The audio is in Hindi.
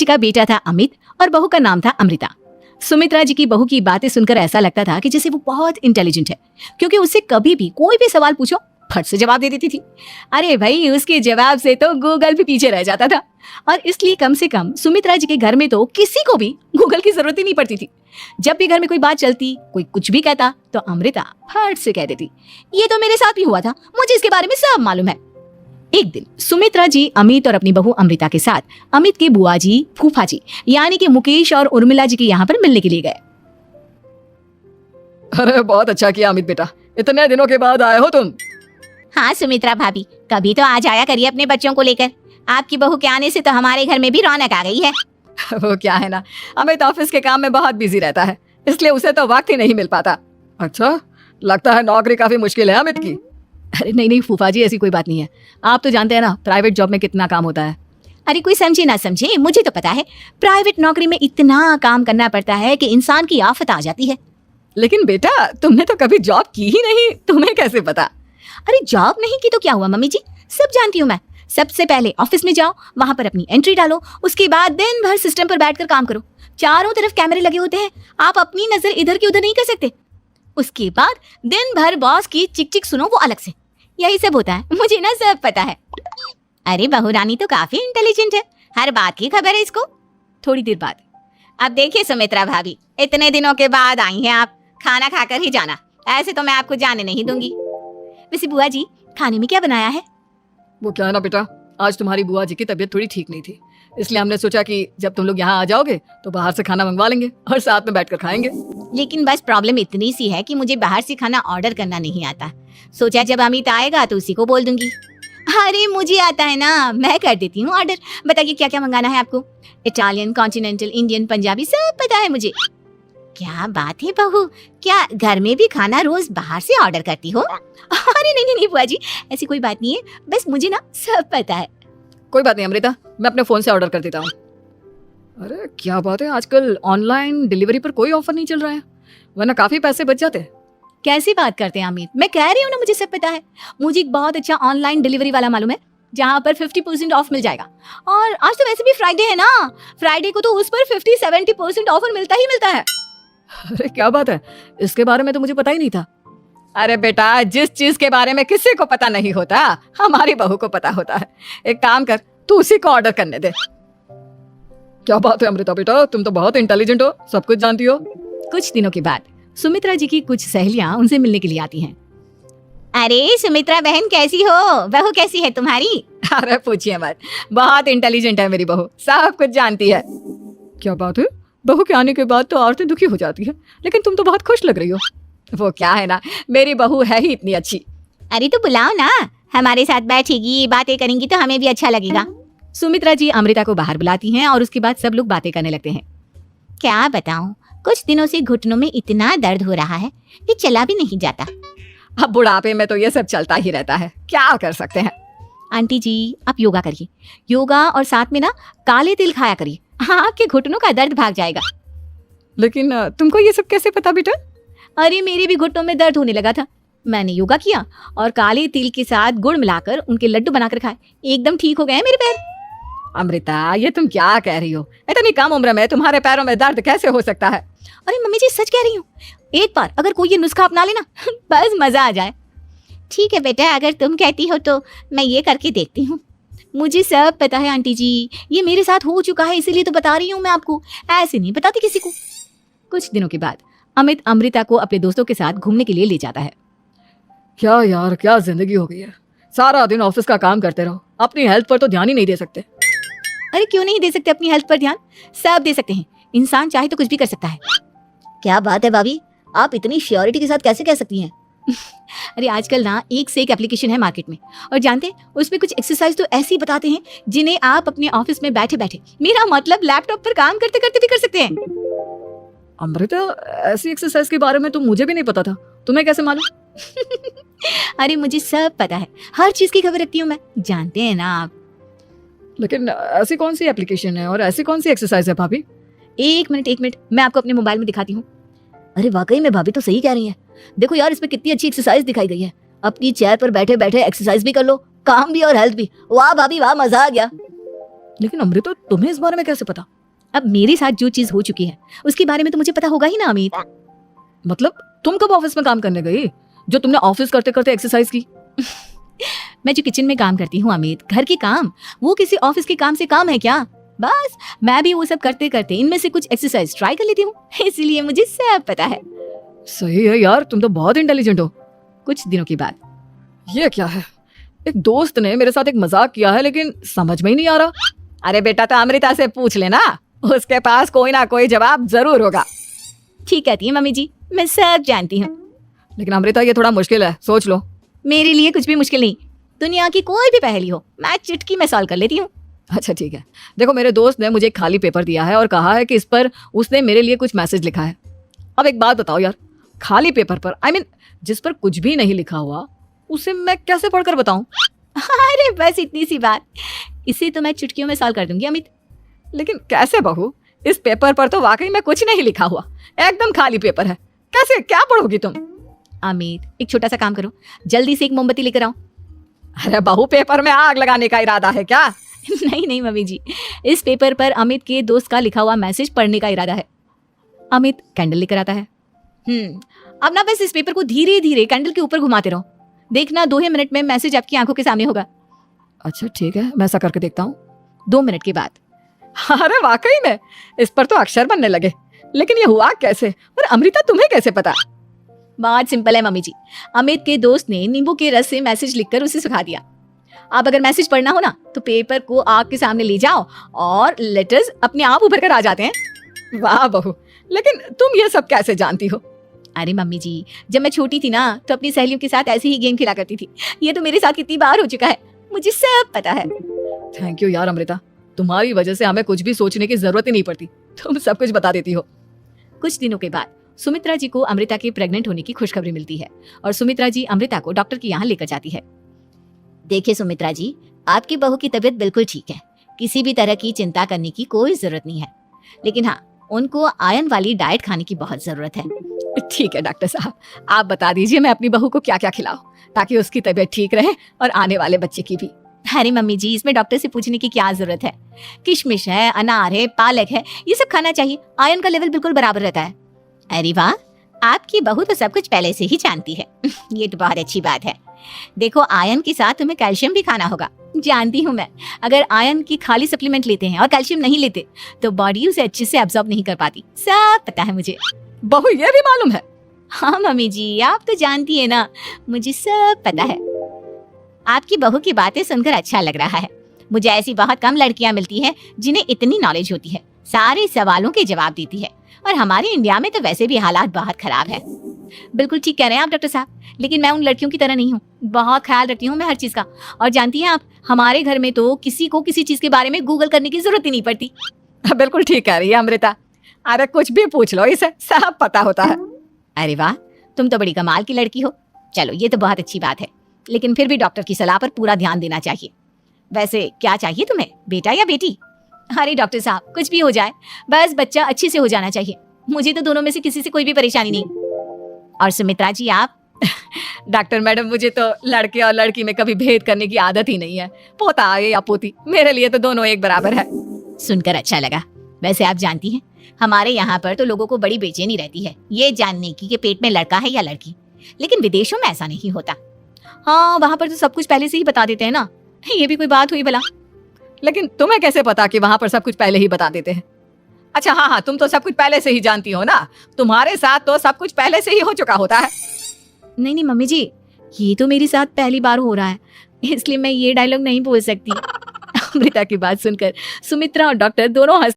का बेटा था अमित और बहू का नाम था अमृता। सुमित्रा जी की बहू की बातें सुनकर ऐसा लगता था कि जैसे वो बहुत इंटेलिजेंट है, क्योंकि उससे कभी भी कोई भी सवाल पूछो फट से जवाब दे देती थी। अरे भाई, उसके जवाब से तो गूगल भी पीछे रह जाता था। और इसलिए कम से कम सुमित्रा जी के घर में तो किसी को भी गूगल की जरूरत ही नहीं पड़ती थी। जब भी घर में कोई बात चलती, कोई कुछ भी कहता, तो अमृता फट से कह देती, ये तो मेरे साथ भी हुआ था, मुझे इसके बारे में सब मालूम है। एक दिन सुमित्रा जी अमित और अपनी बहू अमृता के साथ अमित के बुआ जी, फूफा जी यानी कि मुकेश और उर्मिला जी के यहाँ पर मिलने के लिए गए। अरे बहुत अच्छा किया अमित बेटा, इतने दिनों के बाद आए हो तुम। हाँ सुमित्रा भाभी, कभी तो आ जाया करिए अपने बच्चों को लेकर। आपकी बहू के आने से तो हमारे घर में भी रौनक आ गई है। वो क्या है ना, अमित ऑफिस के काम में बहुत बिजी रहता है, इसलिए उसे तो वक्त ही नहीं मिल पाता। अच्छा, लगता है नौकरी काफी मुश्किल है अमित की। अरे नहीं फूफा जी, ऐसी कोई बात नहीं है। आप तो जानते हैं ना प्राइवेट जॉब में कितना काम होता है। अरे कोई समझे ना समझे, मुझे तो पता है प्राइवेट नौकरी में इतना काम करना पड़ता है कि इंसान की आफत आ जाती है। लेकिन बेटा, तुमने तो कभी जॉब की ही नहीं, तुम्हें कैसे पता? अरे जॉब नहीं की तो क्या हुआ मम्मी जी, सब जानती हूँ मैं। सबसे पहले ऑफिस में जाओ, वहां पर अपनी एंट्री डालो, उसके बाद दिन भर सिस्टम पर बैठकर काम करो। चारों तरफ कैमरे लगे होते हैं, आप अपनी नजर इधर की उधर नहीं कर सकते। उसके बाद दिन भर बॉस की चिक चिक सुनो, वो अलग से। यही सब होता है, मुझे ना सब पता है। अरे बहू रानी तो काफी इंटेलिजेंट है, हर बात की खबर है इसको। थोड़ी देर बाद, अब देखिए सुमित्रा भाभी, इतने दिनों के बाद आई हैं आप, खाना खाकर ही जाना, ऐसे तो मैं आपको जाने नहीं दूंगी। वैसे बुआ जी, खाने में क्या बनाया है? वो क्या है ना बेटा, आज तुम्हारी बुआ जी की तबीयत थोड़ी ठीक नहीं थी, इसलिए हमने सोचा कि जब तुम लोग यहाँ आ जाओगे तो बाहर से खाना मंगवा लेंगे और साथ में बैठकर खाएंगे। लेकिन बस प्रॉब्लम इतनी सी है कि मुझे बाहर से खाना ऑर्डर करना नहीं आता। सोचा जब अमित आएगा तो उसी को बोल दूंगी। अरे मुझे आता है ना, मैं कर देती हूँ ऑर्डर। बताइए क्या क्या मंगाना है आपको? इटालियन, कॉन्टिनेंटल, इंडियन, पंजाबी, सब पता है मुझे। क्या बात है बहू, क्या घर में भी खाना रोज बाहर से ऑर्डर करती हो? अरे नहीं बुआ जी, ऐसी कोई बात नहीं है, बस मुझे ना सब पता है। कोई बात नहीं अमृता, मैं अपने फोन से ऑर्डर कर देता हूँ। अरे क्या बात है, आजकल ऑनलाइन डिलीवरी पर कोई ऑफर नहीं चल रहा है, वरना काफी पैसे बच जाते। कैसी बात करते हैं अमित, मैं कह रही हूँ ना मुझे सब पता है। मुझे एक बहुत अच्छा ऑनलाइन डिलीवरी वाला मालूम है, जहाँ पर 50% ऑफ मिल जाएगा। और आज तो वैसे भी फ्राइडे है ना, फ्राइडे को तो उस पर 50-70% ऑफर मिलता ही मिलता है। अरे क्या बात है, इसके बारे में तो मुझे पता ही नहीं था। अरे बेटा, जिस चीज के बारे में किसी को पता नहीं होता, हमारी बहू को पता होता है। एक काम कर, तू उसी को ऑर्डर करने दे। क्या बात है अमृता बेटा, तुम तो बहुत इंटेलिजेंट हो, सब कुछ जानती हो। कुछ दिनों के बाद सुमित्रा जी की कुछ सहेलियां उनसे मिलने के लिए आती हैं। अरे सुमित्रा बहन कैसी हो, बहू कैसी है तुम्हारी? अरे पूछिए मत, बहुत इंटेलिजेंट है मेरी बहू, सब कुछ जानती है। क्या बात है, बहू के आने के बाद तो औरतें दुखी हो जाती है, लेकिन तुम तो बहुत खुश लग रही हो। वो क्या है ना, मेरी बहू है ही इतनी अच्छी। अरे तो बुलाओ ना, हमारे साथ बैठेगी, बातें करेंगी तो हमें भी अच्छा लगेगा। सुमित्रा जी अमृता को बाहर बुलाती हैं और उसके बाद सब लोग बातें करने लगते हैं। क्या बताऊं, कुछ दिनों से घुटनों में इतना दर्द हो रहा है कि चला भी नहीं जाता। अब बुढ़ापे में तो ये सब चलता ही रहता है, क्या कर सकते हैं। आंटी जी, आप योगा करिए, योगा और साथ में ना काले तिल खाया करिए, आपके घुटनों का दर्द भाग जाएगा। लेकिन तुमको ये सब कैसे पता बेटा? अरे मेरे भी घुटनों में दर्द होने लगा था, मैंने योगा किया और काले तिल के साथ गुड़ मिलाकर उनके लड्डू बनाकर खाए, एकदम ठीक हो गए मेरे पैर। अमृता, ये तुम क्या कह रही हो? इतनी कम उम्र में तुम्हारे पैरों में दर्द कैसे हो सकता है? अरे मम्मी जी, सच कह रही हूँ, एक बार अगर कोई ये नुस्खा अपना लेना बस मजा आ जाए। ठीक है बेटा, अगर तुम कहती हो तो मैं ये करके देखती हूँ। मुझे सब पता है आंटी जी, ये मेरे साथ हो चुका है, इसीलिए तो बता रही हूँ मैं आपको, ऐसे नहीं बताती किसी को। कुछ दिनों के बाद अमित अमृता को अपने दोस्तों के साथ घूमने के लिए ले जाता है। क्या यार, क्या जिंदगी हो गई है, सारा दिन ऑफिस का काम करते रहो, अपनी हेल्थ पर तो ध्यान ही नहीं दे सकते। अरे क्यों नहीं दे सकते अपनी हेल्थ पर ध्यान, सब दे सकते हैं, इंसान चाहे तो कुछ भी कर सकता है। क्या बात है भाभी, आप इतनी श्योरिटी के साथ कैसे कह सकती हैं? अरे आजकल ना एक से एक एप्लीकेशन है मार्केट में, और जानते हैं उसमें कुछ एक्सरसाइज तो ऐसी बताते हैं जिन्हें आप अपने ऑफिस में बैठे बैठे, मेरा मतलब लैपटॉप पर काम करते करते भी कर सकते हैं। अमृता, ऐसी एक्सरसाइज के बारे में तो मुझे भी नहीं पता था, तुम्हें कैसे मालूम? अरे मुझे सब पता है, हर चीज की खबर रखती हूँ मैं, जानते हैं ना आप। लेकिन ऐसी कौन सी एप्लीकेशन है और ऐसी कौन सी एक्सरसाइज है भाभी? एक मिनट, मैं आपको अपने मोबाइल में दिखाती हूँ। अरे वाकई में भाभी तो सही कह रही हैं। देखो यार, इस पे कितनी अच्छी एक्सरसाइज दिखाई गई है, अपनी चेयर पर बैठे बैठे एक्सरसाइज भी कर लो, काम भी और हेल्थ भी। वाह भाभी वाह, मजा आ गया। लेकिन अमृता तुम्हें इस बारे में कैसे पता? अब मेरे साथ जो चीज हो चुकी है उसके बारे में तो मुझे पता होगा ही ना अमित। मतलब तुम कब ऑफिस में काम करने गई जो तुमने ऑफिस करते करते एक्सरसाइज की? मैं जो किचन में काम करती हूँ अमित, घर के काम, वो किसी ऑफिस के काम से काम है क्या? बस मैं भी वो सब करते करते इनमें से कुछ एक्सरसाइज ट्राई कर लेती हूँ, इसलिए मुझे सब पता है। सही है यार, तुम तो बहुत इंटेलिजेंट हो। कुछ दिनों के बाद ये क्या है? एक दोस्त ने मेरे साथ एक मजाक किया है लेकिन समझ में ही नहीं आ रहा। अरे बेटा तो अमृता से पूछ लेना, उसके पास कोई ना कोई जवाब जरूर होगा। ठीक कहती है मम्मी जी, मैं सब जानती हूँ। लेकिन अमृता ये थोड़ा मुश्किल है, सोच लो। मेरे लिए कुछ भी मुश्किल नहीं, दुनिया की कोई भी पहेली हो मैं चुटकी में सॉल्व कर लेती हूँ। अच्छा ठीक है, देखो मेरे दोस्त ने मुझे एक खाली पेपर दिया है और कहा है कि इस पर उसने मेरे लिए कुछ मैसेज लिखा है। अब एक बात बताओ यार, खाली पेपर पर जिस पर कुछ भी नहीं लिखा हुआ उसे मैं कैसे पढ़कर बताऊं? अरे बस इतनी सी बात, इसे तो मैं चुटकियों में सॉल्व कर दूंगी अमित। लेकिन कैसे बहू? इस पेपर पर तो वाकई में कुछ नहीं लिखा हुआ, एकदम खाली पेपर है, कैसे क्या पढ़ोगी तुम? अमित एक छोटा सा काम करो, जल्दी से एक मोमबत्ती लेकर आओ। अरे बहू, पेपर में आग लगाने का इरादा है क्या? नहीं नहीं मम्मी जी, इस पेपर पर अमित के दोस्त का लिखा हुआ मैसेज पढ़ने का इरादा है। अमित कैंडल लेकर आता है। अब ना बस इस पेपर को धीरे धीरे कैंडल के ऊपर घुमाते रहो, देखना 2 ही मिनट में मैसेज आपकी आंखों के सामने होगा। अच्छा ठीक है, मैं ऐसा करके देखता हूँ। 2 मिनट के बाद अरे वाकई में इस पर तो अक्षर बनने लगे, लेकिन ये हुआ कैसे? और अमृता तुम्हें कैसे पता? बहुत सिंपल है मम्मी जी, अमित के दोस्त ने नींबू के रस से मैसेज लिखकर उसे सुखा दिया। अब अगर मैसेज पढ़ना हो ना तो पेपर को आग के सामने ले जाओ और लेटर्स अपने आप उभर कर आ जाते हैं। वाह बहू, लेकिन तुम ये सब कैसे जानती हो? अरे मम्मी जी, जब मैं छोटी थी ना तो अपनी सहेलियों के साथ ऐसे ही गेम खेला करती थी। ये तो मेरे साथ कितनी बार हो चुका है, मुझे सब पता है। थैंक यू यार अमृता, तुम्हारी वजह से हमें कुछ भी सोचने की जरूरत ही नहीं पड़ती, तुम सब कुछ बता देती हो। कुछ दिनों के बाद सुमित्रा जी को अमृता के प्रेग्नेंट होने की खुशखबरी मिलती है और सुमित्रा जी अमृता को डॉक्टर के यहाँ लेकर जाती है। देखिए सुमित्रा जी, आपकी बहू की तबीयत बिल्कुल ठीक है, किसी भी तरह की चिंता करने की कोई जरूरत नहीं है, लेकिन हाँ उनको आयरन वाली डाइट खाने की बहुत जरूरत है। ठीक है डॉक्टर साहब, आप बता दीजिए मैं अपनी बहू को क्या क्या खिलाऊं ताकि उसकी तबीयत ठीक रहे और आने वाले बच्चे की भी। अरे मम्मी जी, इसमें डॉक्टर से पूछने की क्या जरूरत है, किशमिश है, अनार है, पालक है, ये सब खाना चाहिए, आयरन का लेवल बिल्कुल बराबर रहता है। अरे वाह, आपकी बहू तो सब कुछ पहले से ही जानती है। ये तो बहुत अच्छी बात है। देखो आयरन के साथ तुम्हें कैल्शियम भी खाना होगा। जानती हूँ मैं, अगर आयरन की खाली सप्लीमेंट लेते हैं और कैल्शियम नहीं लेते तो बॉडी उसे अच्छे से एब्जॉर्ब नहीं कर पाती, सब पता है मुझे। बहू ये भी मालूम है? हाँ मम्मी जी, आप तो जानती है ना, मुझे सब पता है। आपकी बहू की बातें सुनकर अच्छा लग रहा है। मुझे ऐसी बहुत कम लड़कियां मिलती हैं जिन्हें इतनी नॉलेज होती है, सारे सवालों के जवाब देती है, और हमारे इंडिया में तो वैसे भी हालात बहुत खराब है। बिल्कुल ठीक कह रहे हैं आप डॉक्टर साहब, लेकिन मैं उन लड़कियों की तरह नहीं हूँ, बहुत ख्याल रखती हूँ मैं हर चीज का। और जानती हैं आप, हमारे घर में तो किसी को किसी चीज के बारे में गूगल करने की जरूरत ही नहीं पड़ती। बिल्कुल ठीक कह रही है अमृता, अरे कुछ भी पूछ लो, इसे सब पता होता है। अरे वाह, तुम तो बड़ी कमाल की लड़की हो। चलो ये तो बहुत अच्छी बात है, लेकिन फिर भी डॉक्टर की सलाह पर पूरा ध्यान देना चाहिए। वैसे क्या चाहिए तुम्हें, बेटा या बेटी? अरे डॉक्टर साहब, कुछ भी हो जाए, बस बच्चा अच्छे से हो जाना चाहिए, मुझे तो दोनों में से किसी से कोई भी परेशानी नहीं। और सुमित्रा जी आप? डॉक्टर मैडम, मुझे तो लड़के और लड़की में कभी भेद करने की आदत ही नहीं है, पोता आए या पोती, मेरे लिए तो दोनों एक बराबर है। सुनकर अच्छा लगा। वैसे आप जानती हैं, हमारे यहाँ पर तो लोगों को बड़ी बेचैनी रहती है ये जानने की कि पेट में लड़का है या लड़की, लेकिन विदेशों में ऐसा नहीं होता। हाँ, वहाँ पर तो सब कुछ पहले से ही बता देते हैं ना, ये भी कोई बात हुई भला? लेकिन तुम्हें कैसे पता कि वहाँ पर सब कुछ पहले ही बता देते हैं? अच्छा हाँ, तुम तो सब कुछ पहले से ही जानती हो ना, तुम्हारे साथ तो सब कुछ पहले से ही हो चुका होता है। नहीं नहीं मम्मी जी, ये तो मेरे साथ पहली बार हो रहा है, इसलिए मैं ये डायलॉग नहीं बोल सकती। अमृता की बात सुनकर सुमित्रा और डॉक्टर दोनों हंस